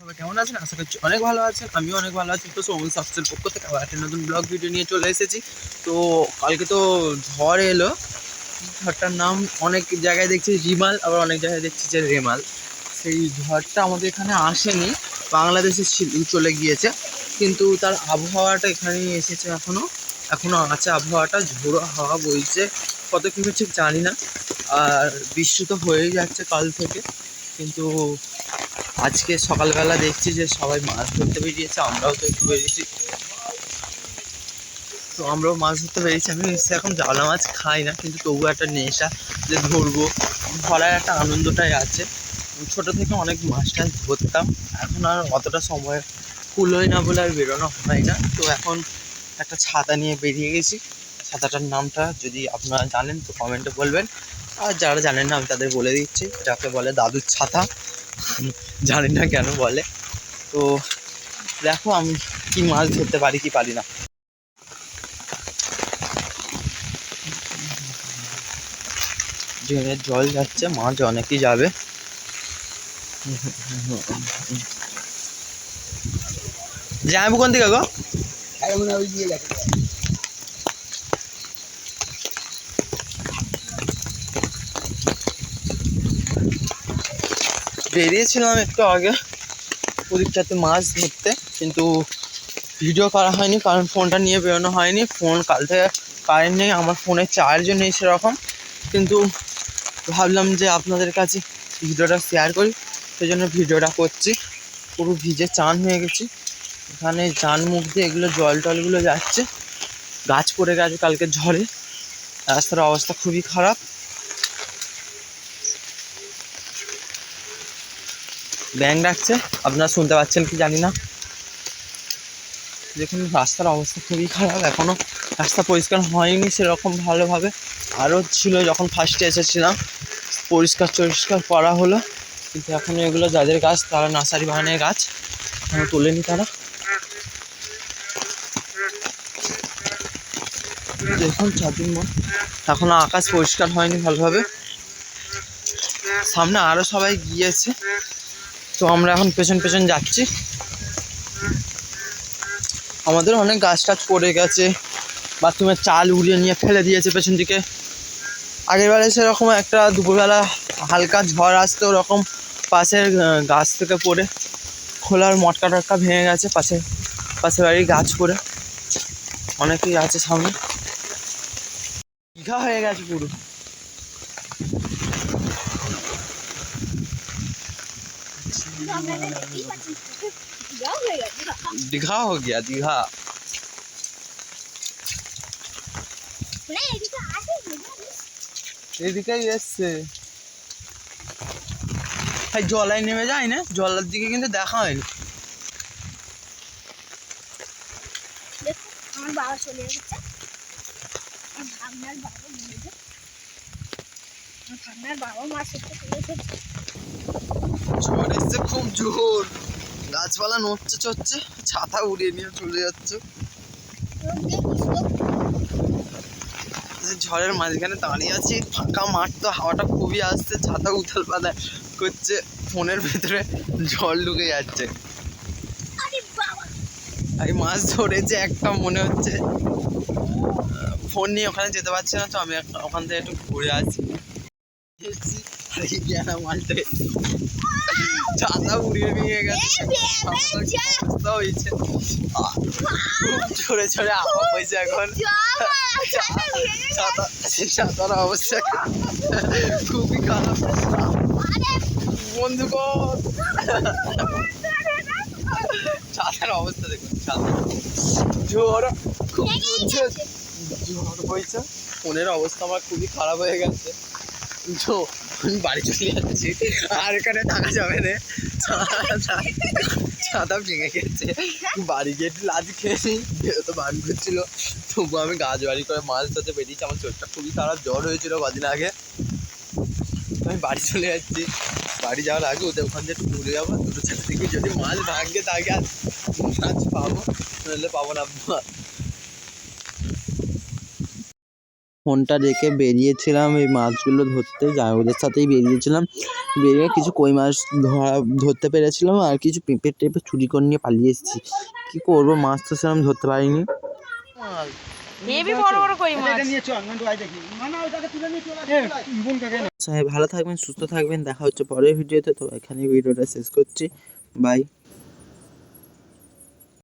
সবাই কেমন আছেন? আশা করছি অনেক ভালো আছেন। আমিও অনেক ভালো আছি। তো সৌমিক সাবসের পক্ষ থেকে আবার একটা নতুন ব্লগ ভিডিও নিয়ে চলে এসেছি। তো কালকে তো ঝড় এলো। ঝড়টার নাম অনেক জায়গায় দেখছি রিমাল, আবার অনেক জায়গায় দেখছি যে রেমাল। সেই ঝড়টা আমাদের এখানে আসেনি, বাংলাদেশে চলে গিয়েছে, কিন্তু তার আবহাওয়াটা এখানেই এসেছে। এখনও আছে আবহাওয়াটা, ঝোড়ো হাওয়া বইছে। কত কী ঠিক জানি না। আর বৃষ্টি তো হয়েই যাচ্ছে কাল থেকে, কিন্তু আজকে সকালবেলা দেখছি যে সবাই মাছ ধরতে বেরিয়েছে, আমরাও তো একটু বেরিয়েছি। তো আমরাও মাছ ধরতে বেরিয়েছি। আমি এখন জাওলা মাছ খাই না, কিন্তু তবুও একটা নেশা যে ধরবো, ধরার একটা আনন্দটাই আছে। ছোটো থেকে অনেক মাছ টাছ ধরতাম, এখন আর অতটা সময় কুলোয় না বলে আর বেরোনো হয় না। তো এখন একটা ছাতা নিয়ে বেরিয়ে গেছি। ছাতাটার নামটা যদি আপনারা জানেন তো কমেন্টে বলবেন, আর যারা জানেন না আমি তাদের বলে দিচ্ছি, যাকে বলে দাদুর ছাতা। জানি না কেন বলে। তো দেখো আমি কি মাছ ধরতে পারি কি পারি না। ড্রেনের জল যাচ্ছে, মাছ অনেকই যাবে। যাবো কোন দিকে গো? বেরিয়েছিলাম একটু আগে ওদিকটাতে মাছ ধরতে, কিন্তু ভিডিও করা হয়নি কারণ ফোনটা নিয়ে বেরোনো হয়নি। ফোন কাল থেকে কারেন্ট নেই, আমার ফোনে চার্জও নেই সেরকম, কিন্তু ভাবলাম যে আপনাদের কাছে ভিডিওটা শেয়ার করি, সেই জন্য ভিডিওটা করছি। পুরো ভিজে চান হয়ে গেছি, এখানে চান মুখ দিয়ে এগুলো জল টলগুলো যাচ্ছে। গাছ পড়ে গেছে কালকে ঝড়ে, রাস্তার অবস্থা খুবই খারাপ। ব্যাং ডাকছে, আপনারা শুনতে পাচ্ছেন কি জানি না। দেখুন রাস্তার অবস্থা খুবই খারাপ, এখনও রাস্তা পরিষ্কার হয়নি সেরকম ভালোভাবে। আরও ছিল যখন ফার্স্টে এসেছিলাম, পরিষ্কার করা হলো, কিন্তু এখনও এগুলো যাদের গাছ তারা নার্সারি বাগানের গাছ, এখনও তোলেনি তারা। দেখুন চারদিন এখনও আকাশ পরিষ্কার হয়নি ভালোভাবে। সামনে আরও সবাই গিয়েছে, তো আমরা এখন পেছন পেছন যাচ্ছি। আমাদের অনেক গাছ টাছ পড়ে গেছে, বাথরুমের চাল উড়িয়ে নিয়ে ফেলে দিয়েছে পেছন দিকে। আগেরবারে সেরকম একটা দুপুরবেলা হালকা ঝড় আসতে ওরকম পাশের গাছ থেকে পড়ে খোলার মটকা টটকা ভেঙে গেছে, পাশের বাড়ির গাছ পড়ে। অনেকেই আছে সামনে, দীঘা হয়ে গেছে পুরো। দীঘা हो गया दीघा। এদিকেই এসছে, জলায় নেমে যায় না, জলার দিকে কিন্তু দেখা হয়নি। আমার বাবা চলে যাচ্ছে, ঝড় এসছে খুব জোর, গাছপালা নড়ছে চড়ছে, ছাতা উড়িয়ে নিয়ে চলে যাচ্ছে। ঝড়ের মাঝখানে দাঁড়িয়ে আছি, ফাঁকা মাঠ, তো হাওয়াটা খুবই আসছে, ছাতা উথাল পাতাল করছে, ফোনের ভেতরে জল ঢুকে যাচ্ছে। আমি মাছ ধরেছে একটা, মনে হচ্ছে ফোন নিয়ে ওখানে যেতে পারছি না, তো আমি ওখান থেকে একটু ঘুরে আসি। মালটা ছাতা উড়িয়ে নিয়ে গেছে, অবস্থা হয়েছে, ছড়ে ছড়ে হাওয়া বইছে এখন। ছাতার অবস্থা খুবই খারাপ, বন্ধুগণ ছাতার অবস্থা দেখুন, ছাতা ঝড় খুব ঝড় বইছে, ফোনের অবস্থা আমার খুবই খারাপ হয়ে গেছে। তো আমি বাড়ি চলে যাচ্ছি, আর এখানে থাকা যাবে না, ছাতা ভেঙে গেছে। বাড়ি গিয়ে একটু লাজ খেয়ে নিই, বেরোতে বান করছিল, তবু আমি গাছ বাড়ি করে মাছ ধরতে বেরিয়েছি। আমার চোখটা খুবই খারাপ, জ্বর হয়েছিল কদিন আগে। আমি বাড়ি চলে যাচ্ছি, বাড়ি যাওয়ার আগে ওখান থেকে একটু ঘুরে যাবো, দুটো চারটে দিকে যদি মাছ ভাগ্যে থাকে আর মাছ পাবো, নাহলে পাবো না। ফোনটা রেখে বেরিয়েছিলাম এই মাছগুলো ধরতে, ওদের সাথেই বেরিয়েছিলাম। বেরিয়ে কিছু কই মাছ ধরতে পেরেছিলাম, আর কিছু পেঁপে টেপে চুরি করে নিয়ে পালিয়ে এসেছি। কী করবো, মাছ তো সেরকম ধরতে পারিনি। ভালো থাকবেন, সুস্থ থাকবেন, দেখা হচ্ছে পরের ভিডিওতে। তো এখানে ভিডিওটা শেষ করছি, বাই।